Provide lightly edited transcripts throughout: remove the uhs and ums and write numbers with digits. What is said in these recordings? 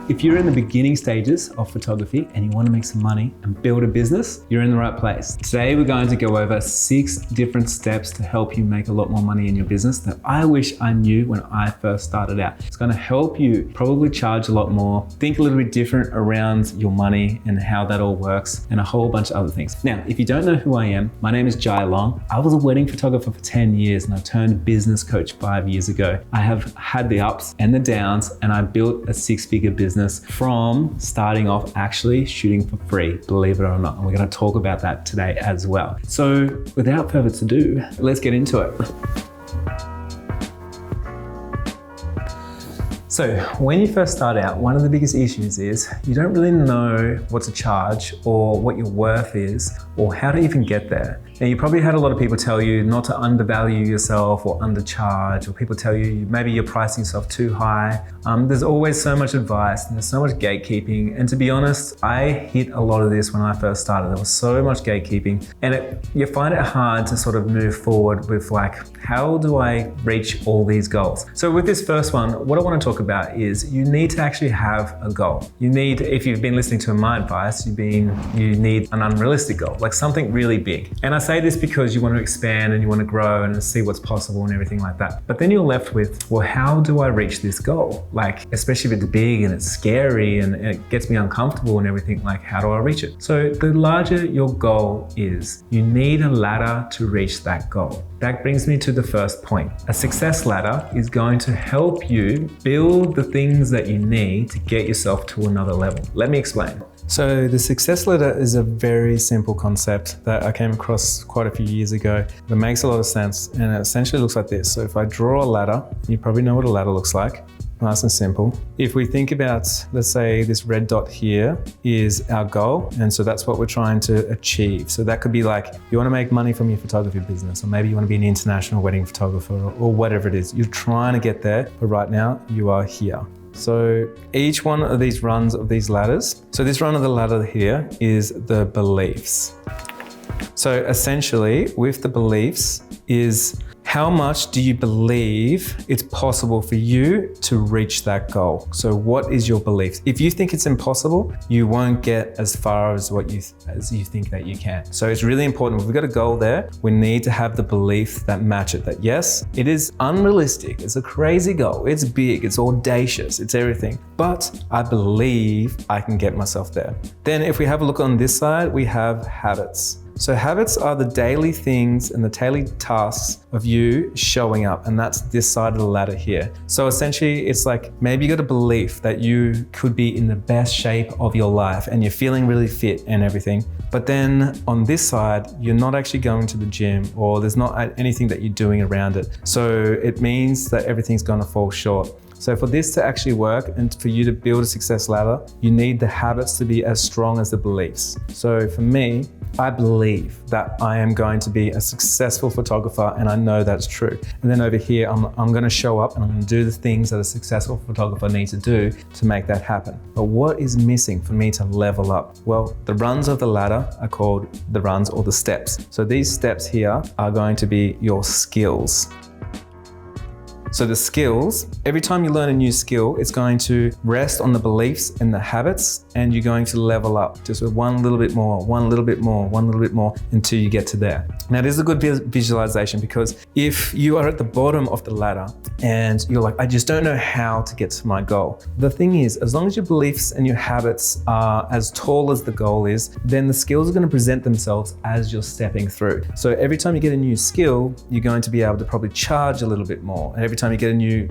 If you're in the beginning stages of photography and you want to make some money and build a business, you're in the right place. Today, we're going to go over 6 different steps to help you make a lot more money in your business that I wish I knew when I first started out. It's going to help you probably charge a lot more, think a little bit different around your money and how that all works, and a whole bunch of other things. Now, if you don't know who I am, my name is Jai Long. I was a wedding photographer for 10 years and I turned business coach 5 years ago. I have had the ups and the downs, and I built a 6-figure business from starting off actually shooting for free, believe it or not. And we're going to talk about that today as well. So without further ado, let's get into it. So when you first start out, one of the biggest issues is you don't really know what to charge or what your worth is or how to even get there. Now, you probably had a lot of people tell you not to undervalue yourself or undercharge, or people tell you maybe you're pricing yourself too high. There's always so much advice and there's so much gatekeeping. And to be honest, I hit a lot of this when I first started. There was so much gatekeeping, and you find it hard to sort of move forward with like, how do I reach all these goals? So with this first one, what I want to talk about is you need to actually have a goal. You need, if you've been listening to my advice, you need an unrealistic goal, like something really big. And I say this because you want to expand and you want to grow and see what's possible and everything like that. But then you're left with, well, how do I reach this goal? Like, especially if it's big and it's scary and it gets me uncomfortable and everything, like, how do I reach it? So the larger your goal is, you need a ladder to reach that goal. That brings me to the first point. A success ladder is going to help you build the things that you need to get yourself to another level. Let me explain. So the success ladder is a very simple concept that I came across quite a few years ago. It makes a lot of sense, and it essentially looks like this. So if I draw a ladder, you probably know what a ladder looks like. Nice and simple. If we think about, let's say this red dot here is our goal, and so that's what we're trying to achieve. So that could be like, you want to make money from your photography business, or maybe you want to be an international wedding photographer, or whatever it is. You're trying to get there, but right now you are here. So each one of these runs of these ladders, so this run of the ladder here is the beliefs. So essentially with the beliefs is, how much do you believe it's possible for you to reach that goal? So what is your belief? If you think it's impossible, you won't get as far as you think that you can. So it's really important. If we've got a goal there, we need to have the belief that match it. That yes, it is unrealistic. It's a crazy goal. It's big. It's audacious. It's everything. But I believe I can get myself there. Then if we have a look on this side, we have habits. So habits are the daily things and the daily tasks of you showing up, and that's this side of the ladder here. So essentially it's like, maybe you got a belief that you could be in the best shape of your life and you're feeling really fit and everything. But then on this side, you're not actually going to the gym, or there's not anything that you're doing around it. So it means that everything's gonna fall short. So for this to actually work and for you to build a success ladder, you need the habits to be as strong as the beliefs. So for me, I believe that I am going to be a successful photographer, and I know that's true. And then over here, I'm going to show up and I'm going to do the things that a successful photographer needs to do to make that happen. But what is missing for me to level up? Well, the runs of the ladder are called the runs or the steps. So these steps here are going to be your skills. So the skills, every time you learn a new skill, it's going to rest on the beliefs and the habits, and you're going to level up just with one little bit more, one little bit more, one little bit more until you get to there. Now, this is a good visualization, because if you are at the bottom of the ladder and you're like, I just don't know how to get to my goal. The thing is, as long as your beliefs and your habits are as tall as the goal is, then the skills are going to present themselves as you're stepping through. So every time you get a new skill, you're going to be able to probably charge a little bit more. And every time you get a new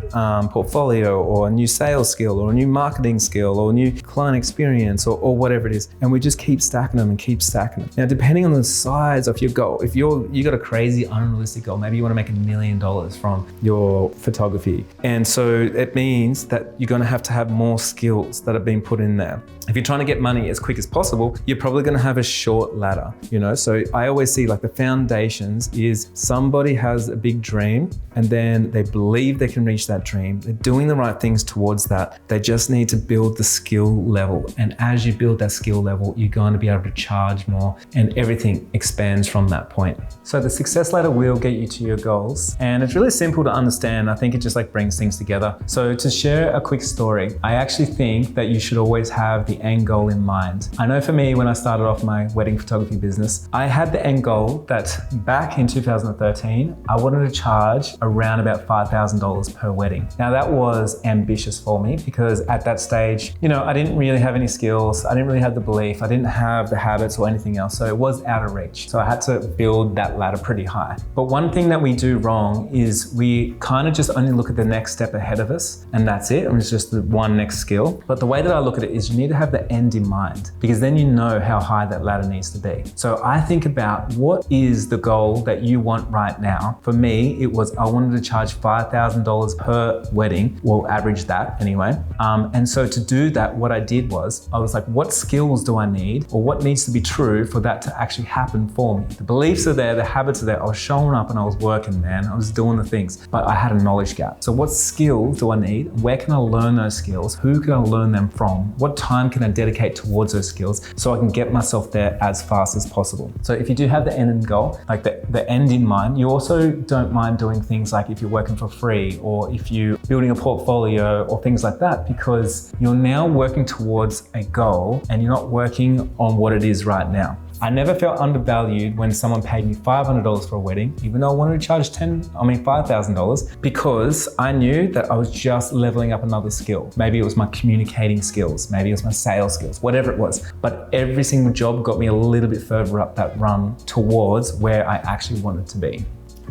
portfolio or a new sales skill or a new marketing skill or a new client experience or whatever it is, and we just keep stacking them and keep stacking them. Now, depending on the size of your goal, if you got a crazy unrealistic goal, maybe you want to make $1 million from your photography, and so it means that you're going to have more skills that have been put in there. If you're trying to get money as quick as possible, you're probably going to have a short ladder, you know? So I always see like the foundations is somebody has a big dream and then they believe believe they can reach that dream. They're doing the right things towards that. They just need to build the skill level. And as you build that skill level, you're going to be able to charge more and everything expands from that point. So the success ladder will get you to your goals. And it's really simple to understand. I think it just like brings things together. So to share a quick story, I actually think that you should always have the end goal in mind. I know for me, when I started off my wedding photography business, I had the end goal that back in 2013, I wanted to charge around about $5,000 per wedding. Now that was ambitious for me because at that stage, I didn't really have any skills. I didn't really have the belief. I didn't have the habits or anything else. So it was out of reach. So I had to build that ladder pretty high. But one thing that we do wrong is we kind of just only look at the next step ahead of us and that's it. And it's just the one next skill. But the way that I look at it is you need to have the end in mind because then you know how high that ladder needs to be. So I think about what is the goal that you want right now. For me, it was I wanted to charge $5,000 per wedding. We'll average that anyway. And so to do that, what I did was I was like, what skills do I need or what needs to be true for that to actually happen for me? The beliefs are there, the habits are there. I was showing up and I was working, man. I was doing the things, but I had a knowledge gap. So what skills do I need? Where can I learn those skills? Who can I learn them from? What time can I dedicate towards those skills so I can get myself there as fast as possible? So if you do have the end goal, like the end in mind, you also don't mind doing things like if you're working for free or if you're building a portfolio or things like that, because you're now working towards a goal and you're not working on what it is right now. I never felt undervalued when someone paid me $500 for a wedding, even though I wanted to charge $5,000, because I knew that I was just leveling up another skill. Maybe it was my communicating skills, maybe it was my sales skills, whatever it was. But every single job got me a little bit further up that run towards where I actually wanted to be.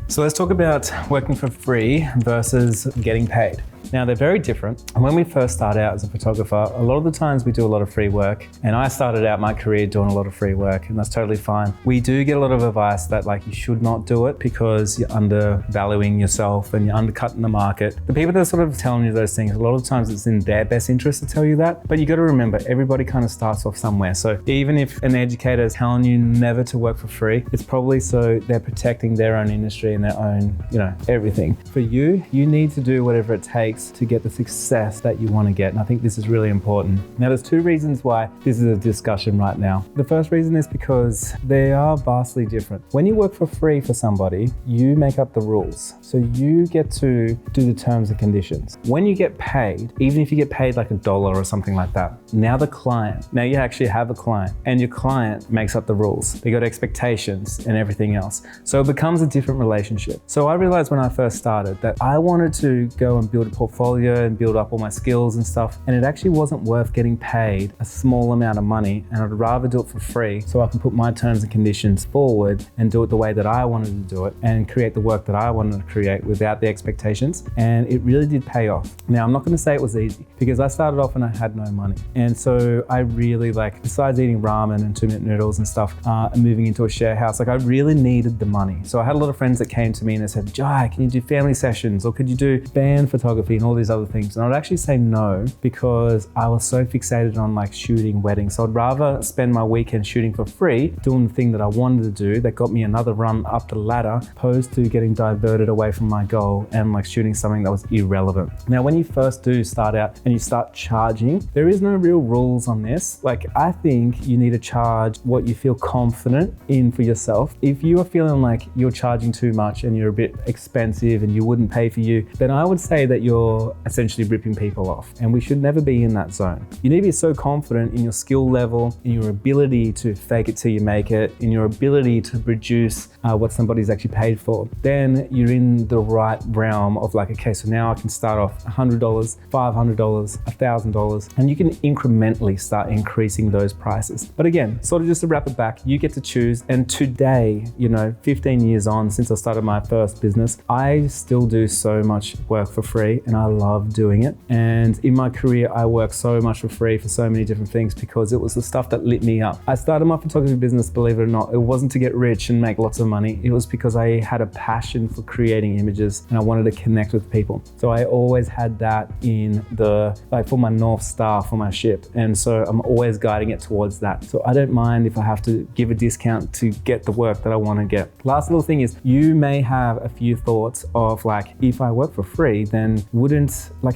So let's talk about working for free versus getting paid. Now they're very different. When we first start out as a photographer, a lot of the times we do a lot of free work, and I started out my career doing a lot of free work, and that's totally fine. We do get a lot of advice that like you should not do it because you're undervaluing yourself and you're undercutting the market. The people that are sort of telling you those things, a lot of times it's in their best interest to tell you that, but you got to remember everybody kind of starts off somewhere. So even if an educator is telling you never to work for free, it's probably so they're protecting their own industry and their own, everything. For you, you need to do whatever it takes to get the success that you want to get. And I think this is really important. Now, there's two reasons why this is a discussion right now. The first reason is because they are vastly different. When you work for free for somebody, you make up the rules. So you get to do the terms and conditions. When you get paid, even if you get paid like $1 or something like that, now you actually have a client and your client makes up the rules. They got expectations and everything else. So it becomes a different relationship. So I realized when I first started that I wanted to go and build a portfolio and build up all my skills and stuff, and it actually wasn't worth getting paid a small amount of money, and I'd rather do it for free so I can put my terms and conditions forward and do it the way that I wanted to do it and create the work that I wanted to create without the expectations. And it really did pay off. Now, I'm not going to say it was easy because I started off and I had no money, and so I really besides eating ramen and 2-minute noodles and stuff and moving into a share house, I really needed the money. So I had a lot of friends that came to me and they said, Jai, can you do family sessions or could you do band photography and all these other things? And I would actually say no because I was so fixated on shooting weddings. So I'd rather spend my weekend shooting for free, doing the thing that I wanted to do that got me another run up the ladder, opposed to getting diverted away from my goal and shooting something that was irrelevant. Now, when you first do start out and you start charging, there is no real rules on this. I think you need to charge what you feel confident in for yourself. If you are feeling like you're charging too much and you're a bit expensive and you wouldn't pay for you, then I would say that you're essentially ripping people off, and we should never be in that zone. You need to be so confident in your skill level, in your ability to fake it till you make it, in your ability to produce what somebody's actually paid for. Then you're in the right realm of okay, so now I can start off $100, $500, $1,000, and you can incrementally start increasing those prices. But again, sort of just to wrap it back, you get to choose. And today, 15 years on since I started my first business, I still do so much work for free, and and I love doing it. And in my career, I worked so much for free for so many different things because it was the stuff that lit me up. I started my photography business, believe it or not. It wasn't to get rich and make lots of money. It was because I had a passion for creating images and I wanted to connect with people. So I always had that in for my North Star for my ship. And so I'm always guiding it towards that. So I don't mind if I have to give a discount to get the work that I want to get. Last little thing is, you may have a few thoughts of like, if I work for free, then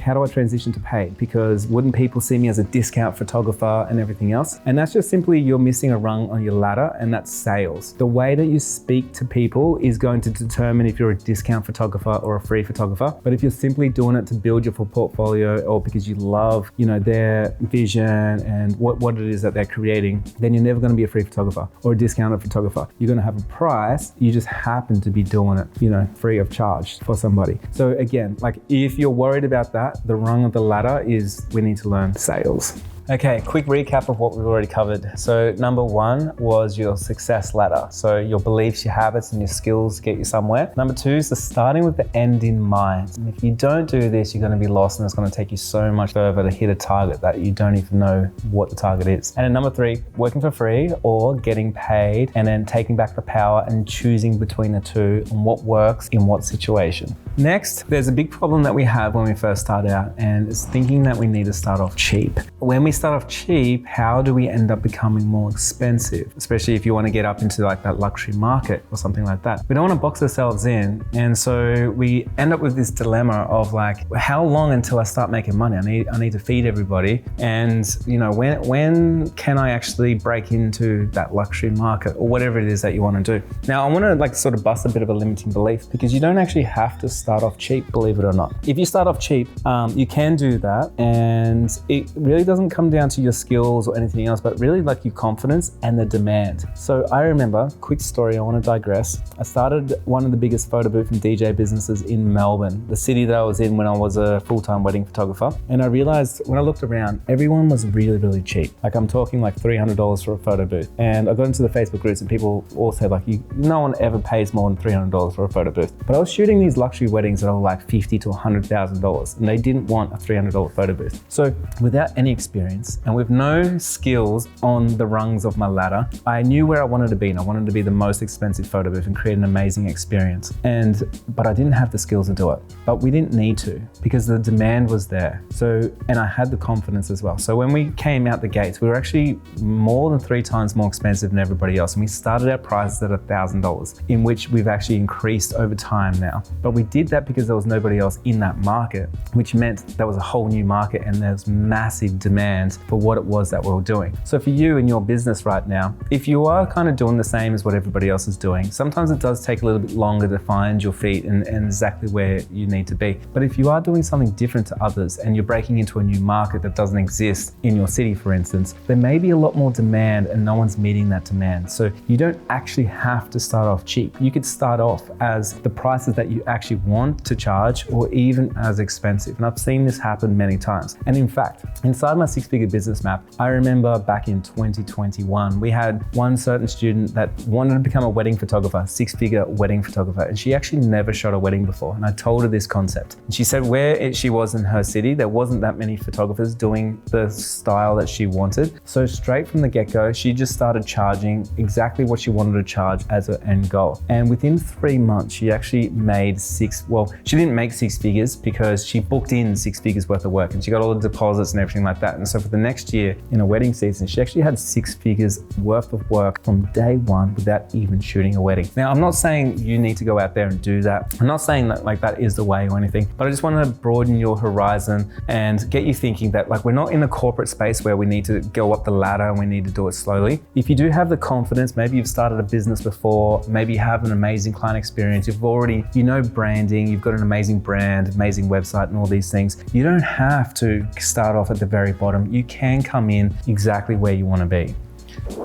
how do I transition to paid? Because wouldn't people see me as a discount photographer and everything else? And that's just simply you're missing a rung on your ladder, and that's sales. The way that you speak to people is going to determine if you're a discount photographer or a free photographer. But if you're simply doing it to build your portfolio or because you love, their vision and what it is that they're creating, then you're never going to be a free photographer or a discounted photographer. You're going to have a price, you just happen to be doing it, free of charge for somebody. So again, if you're worried about that, the rung of the ladder is we need to learn sales. Okay, quick recap of what we've already covered. So number one was your success ladder. So your beliefs, your habits, and your skills get you somewhere. Number two is the starting with the end in mind. And if you don't do this, you're going to be lost and it's going to take you so much further to hit a target that you don't even know what the target is. And then number three, working for free or getting paid, and then taking back the power and choosing between the two and what works in what situation. Next, there's a big problem that we have when we first start out, and it's thinking that we need to start off cheap. When we start off cheap, how do we end up becoming more expensive? Especially if you want to get up into that luxury market or something like that. We don't want to box ourselves in. And so we end up with this dilemma of how long until I start making money? I need to feed everybody. And when can I actually break into that luxury market or whatever it is that you want to do? Now, I want to sort of bust a bit of a limiting belief, because you don't actually have to start off cheap, believe it or not. If you start off cheap, you can do that. And it really doesn't come down to your skills or anything else, but really your confidence and the demand. So I remember, quick story, I want to digress. I started one of the biggest photo booth and DJ businesses in Melbourne, the city that I was in when I was a full-time wedding photographer. And I realized when I looked around, everyone was really, really cheap. I'm talking $300 for a photo booth. And I got into the Facebook groups and people all said no one ever pays more than $300 for a photo booth. But I was shooting these luxury weddings that were $50,000 to $100,000, and they didn't want a $300 photo booth. So without any experience and with no skills on the rungs of my ladder, I knew where I wanted to be, and I wanted to be the most expensive photo booth and create an amazing experience. But I didn't have the skills to do it. But we didn't need to, because the demand was there. And I had the confidence as well. So when we came out the gates, we were actually more than 3 times more expensive than everybody else. And we started our prices at $1,000, in which we've actually increased over time now. But we did that because there was nobody else in that market, which meant there was a whole new market and there's massive demand for what it was that we were doing. So for you in your business right now, if you are kind of doing the same as what everybody else is doing, sometimes it does take a little bit longer to find your feet and exactly where you need to be. But if you are doing something different to others and you're breaking into a new market that doesn't exist in your city, for instance, there may be a lot more demand and no one's meeting that demand. So you don't actually have to start off cheap. You could start off as the prices that you actually want to charge, or even as expensive. And I've seen this happen many times. And in fact, inside my 6-figure business map, I remember back in 2021, we had one certain student that wanted to become a wedding photographer, 6-figure wedding photographer. And she actually never shot a wedding before. And I told her this concept. And she said where she was in her city, there wasn't that many photographers doing the style that she wanted. So straight from the get-go, she just started charging exactly what she wanted to charge as her end goal. And within 3 months, she actually made she didn't make 6 figures because she booked in 6 figures worth of work and she got all the deposits and everything like that. And so for the next year in a wedding season, she actually had 6 figures worth of work from day one without even shooting a wedding. Now, I'm not saying you need to go out there and do that. I'm not saying that that is the way or anything, but I just want to broaden your horizon and get you thinking that we're not in a corporate space where we need to go up the ladder and we need to do it slowly. If you do have the confidence, maybe you've started a business before, maybe you have an amazing client experience, you've already, branding, you've got an amazing brand, amazing website and all these things. You don't have to start off at the very bottom. You can come in exactly where you want to be.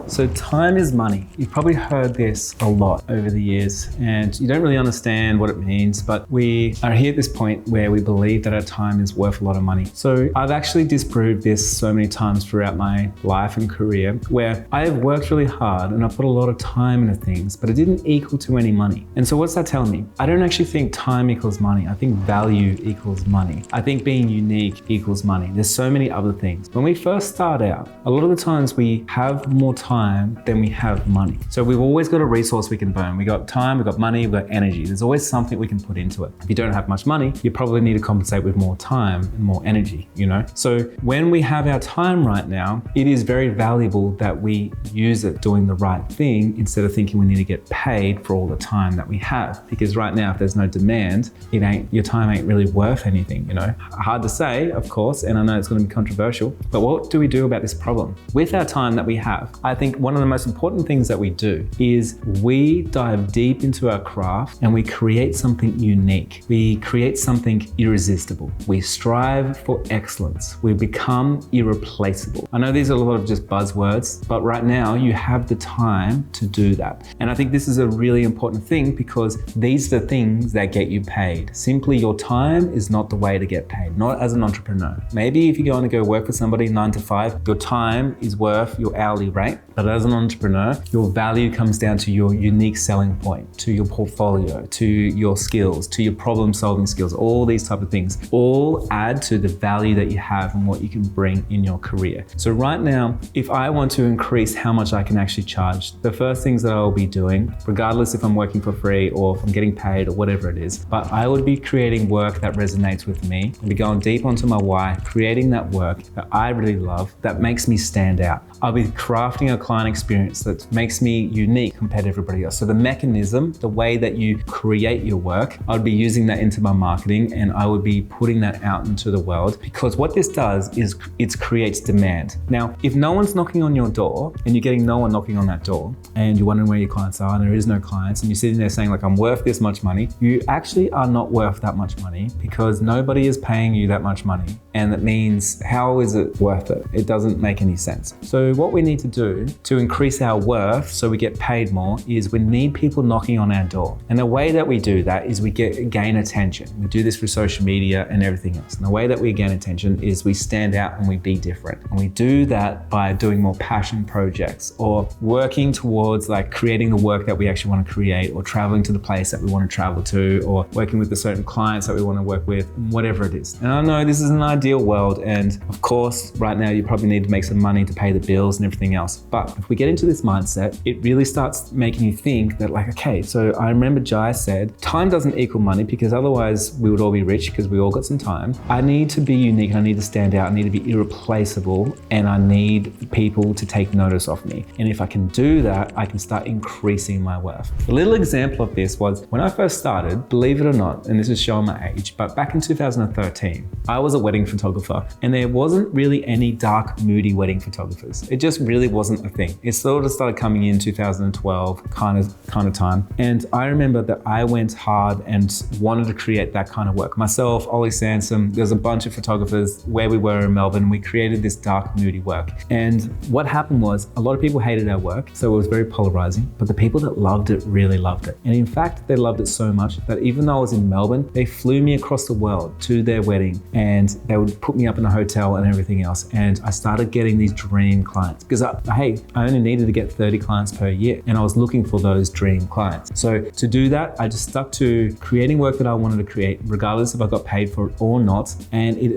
So time is money. You've probably heard this a lot over the years and you don't really understand what it means, but we are here at this point where we believe that our time is worth a lot of money. So I've actually disproved this so many times throughout my life and career where I have worked really hard and I put a lot of time into things, but it didn't equal to any money. And so what's that telling me? I don't actually think time equals money. I think value equals money. I think being unique equals money. There's so many other things. When we first start out, a lot of the times we have more time than we have money. So we've always got a resource we can burn. We got time, we got money, we got energy. There's always something we can put into it. If you don't have much money, you probably need to compensate with more time and more energy, you know? So when we have our time right now, it is very valuable that we use it doing the right thing instead of thinking we need to get paid for all the time that we have. Because right now, if there's no demand, your time ain't really worth anything, you know? Hard to say, of course, and I know it's going to be controversial, but what do we do about this problem? With our time that we have, I think one of the most important things that we do is we dive deep into our craft and we create something unique. We create something irresistible. We strive for excellence. We become irreplaceable. I know these are a lot of just buzzwords, but right now you have the time to do that. And I think this is a really important thing because these are the things that get you paid. Simply your time is not the way to get paid, not as an entrepreneur. Maybe if you're going to go work for somebody 9 to 5, your time is worth your hourly rate. But as an entrepreneur, your value comes down to your unique selling point, to your portfolio, to your skills, to your problem solving skills, all these type of things, all add to the value that you have and what you can bring in your career. So right now, if I want to increase how much I can actually charge, the first things that I'll be doing, regardless if I'm working for free or if I'm getting paid or whatever it is, but I would be creating work that resonates with me. I'll be going deep onto my why, creating that work that I really love, that makes me stand out. I'll be crafting a client experience that makes me unique compared to everybody else. So the mechanism, the way that you create your work, I would be using that into my marketing and I would be putting that out into the world because what this does is it creates demand. Now, if no one's knocking on your door and you're getting no one knocking on that door and you're wondering where your clients are and there is no clients and you're sitting there saying like, I'm worth this much money, you actually are not worth that much money because nobody is paying you that much money. And that means how is it worth it? It doesn't make any sense. So what we need to do to increase our worth so we get paid more is we need people knocking on our door. And the way that we do that is we gain attention. We do this through social media and everything else. And the way that we gain attention is we stand out and we be different. And we do that by doing more passion projects or working towards like creating the work that we actually want to create or traveling to the place that we want to travel to or working with the certain clients that we want to work with, whatever it is. And I know this is an ideal world. And of course, right now you probably need to make some money to pay the bills and everything else. But if we get into this mindset, it really starts making you think that like, okay, so I remember Jai said, time doesn't equal money because otherwise we would all be rich because we all got some time. I need to be unique and I need to stand out. I need to be irreplaceable and I need people to take notice of me. And if I can do that, I can start increasing my worth. A little example of this was when I first started, believe it or not, and this is showing my age, but back in 2013, I was a wedding photographer and there wasn't really any dark, moody wedding photographers. It just really wasn't a thing. It sort of started coming in 2012 kind of time. And I remember that I went hard and wanted to create that kind of work. Myself, Ollie Sansom, there's a bunch of photographers where we were in Melbourne. We created this dark, moody work. And what happened was a lot of people hated our work. So it was very polarizing, but the people that loved it really loved it. And in fact, they loved it so much that even though I was in Melbourne, they flew me across the world to their wedding and they would put me up in a hotel and everything else. And I started getting these dream clients because I only needed to get 30 clients per year and I was looking for those dream clients. So to do that, I just stuck to creating work that I wanted to create, regardless if I got paid for it or not. And it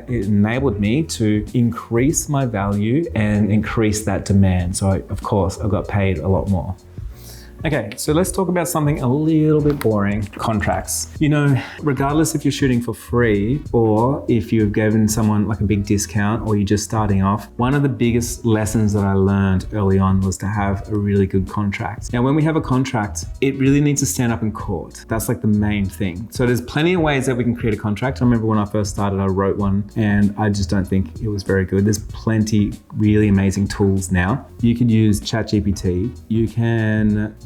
enabled me to increase my value and increase that demand. So of course, I got paid a lot more. Okay, so let's talk about something a little bit boring, contracts. You know, regardless if you're shooting for free or if you've given someone like a big discount or you're just starting off, one of the biggest lessons that I learned early on was to have a really good contract. Now, when we have a contract, it really needs to stand up in court. That's like the main thing. So there's plenty of ways that we can create a contract. I remember when I first started, I wrote one and I just don't think it was very good. There's plenty really amazing tools now. You could use ChatGPT.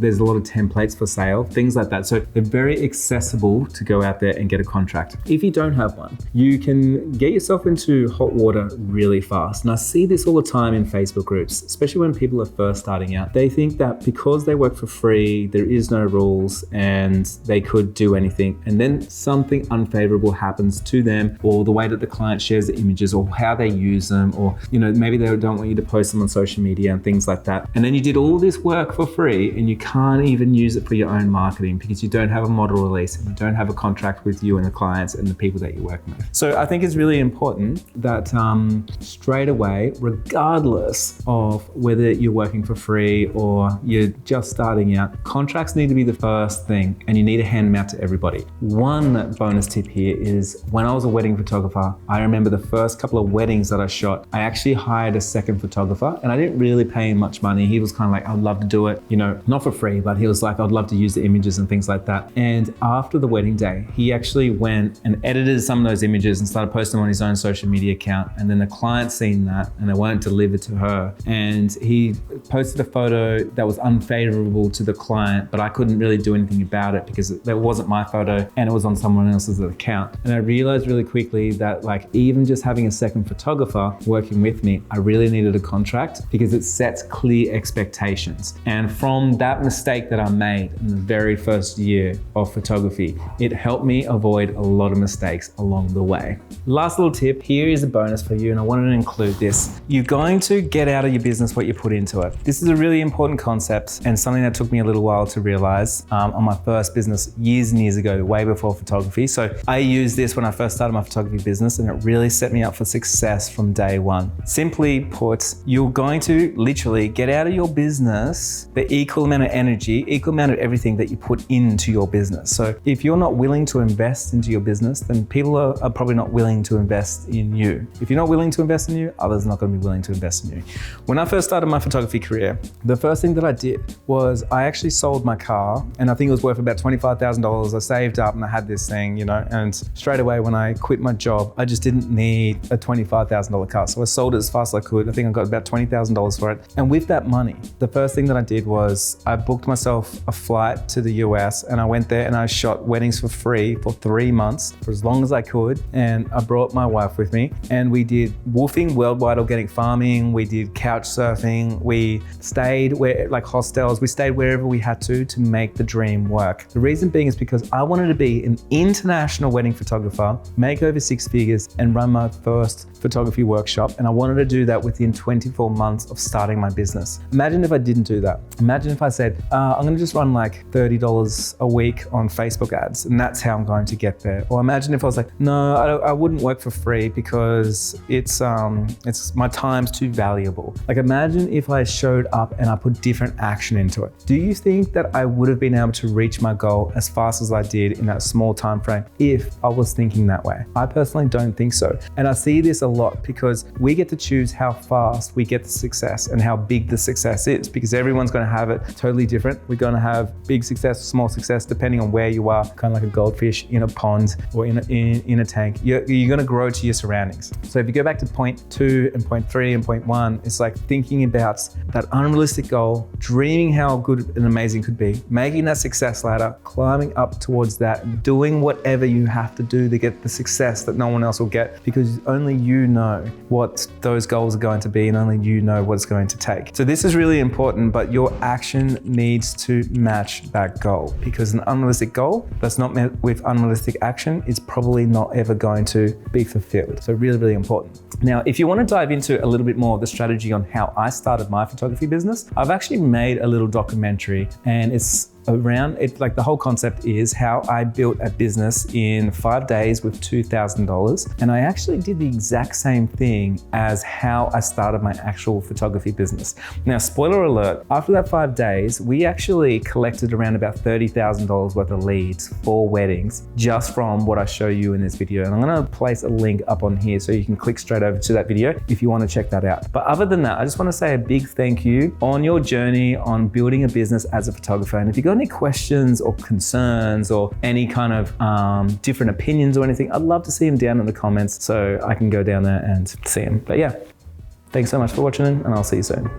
There's a lot of templates for sale, things like that. So they're very accessible to go out there and get a contract. If you don't have one, you can get yourself into hot water really fast. And I see this all the time in Facebook groups, especially when people are first starting out. They think that because they work for free, there is no rules and they could do anything. And then something unfavorable happens to them, or the way that the client shares the images, or how they use them, or maybe they don't want you to post them on social media and things like that. And then you did all this work for free and you can't even use it for your own marketing because you don't have a model release and you don't have a contract with you and the clients and the people that you're working with. So I think it's really important that straight away, regardless of whether you're working for free or you're just starting out, contracts need to be the first thing and you need to hand them out to everybody. One bonus tip here is when I was a wedding photographer, I remember the first couple of weddings that I shot, I actually hired a second photographer and I didn't really pay him much money. He was kind of like, I'd love to do it, not for free, but he was like, I'd love to use the images and things like that. And after the wedding day, he actually went and edited some of those images and started posting them on his own social media account. And then the client seen that and they weren't delivered to her. And he posted a photo that was unfavorable to the client, but I couldn't really do anything about it because that wasn't my photo and it was on someone else's account. And I realized really quickly that even just having a second photographer working with me, I really needed a contract because it sets clear expectations. And from that mistake that I made in the very first year of photography, it helped me avoid a lot of mistakes along the way. Last little tip, here is a bonus for you, and I wanted to include this. You're going to get out of your business what you put into it. This is a really important concept and something that took me a little while to realize on my first business years and years ago, way before photography. So I used this when I first started my photography business and it really set me up for success from day one. Simply put, you're going to literally get out of your business the equal amount of energy, equal amount of everything that you put into your business. So if you're not willing to invest into your business, then people are probably not willing to invest in you. If you're not willing to invest in you, others are not going to be willing to invest in you. When I first started my photography career, the first thing that I did was I actually sold my car and I think it was worth about $25,000. I saved up and I had this thing, and straight away when I quit my job, I just didn't need a $25,000 car. So I sold it as fast as I could. I think I got about $20,000 for it. And with that money, the first thing that I did was I booked myself a flight to the US and I went there and I shot weddings for free for 3 months, for as long as I could. And I brought my wife with me and we did woofing, worldwide organic farming. We did couch surfing. We stayed hostels. We stayed wherever we had to make the dream work. The reason being is because I wanted to be an international wedding photographer, make over 6 figures and run my first photography workshop. And I wanted to do that within 24 months of starting my business. Imagine if I didn't do that. Imagine if I said, I'm going to just run like $30 a week on Facebook ads and that's how I'm going to get there. Or imagine if I was like, no, I wouldn't work for free because it's my time's too valuable. Like imagine if I showed up and I put different action into it. Do you think that I would have been able to reach my goal as fast as I did in that small time frame if I was thinking that way? I personally don't think so. And I see this a lot because we get to choose how fast we get the success and how big the success is, because everyone's going to have it totally different. We're going to have big success, small success, depending on where you are, kind of like a goldfish in a pond or in a tank. You're going to grow to your surroundings. So if you go back to point 2 and point 3 and point 1, it's like thinking about that unrealistic goal, dreaming how good and amazing could be, making that success ladder, climbing up towards that, doing whatever you have to do to get the success that no one else will get, because only you know what those goals are going to be and only you know what it's going to take. So this is really important, but your action needs to match that goal, because an unrealistic goal that's not met with unrealistic action is probably not ever going to be fulfilled. So really, really important. Now, if you want to dive into a little bit more of the strategy on how I started my photography business, I've actually made a little documentary and it's around it. Like the whole concept is how I built a business in 5 days with $2,000. And I actually did the exact same thing as how I started my actual photography business. Now, spoiler alert, after that 5 days, we actually collected around about $30,000 worth of leads for weddings just from what I show you in this video. And I'm going to place a link up on here so you can click straight over to that video if you want to check that out. But other than that, I just want to say a big thank you on your journey on building a business as a photographer. And if you got any questions or concerns or any kind of different opinions or anything, I'd love to see them down in the comments so I can go down there and see them. But yeah, thanks so much for watching and I'll see you soon.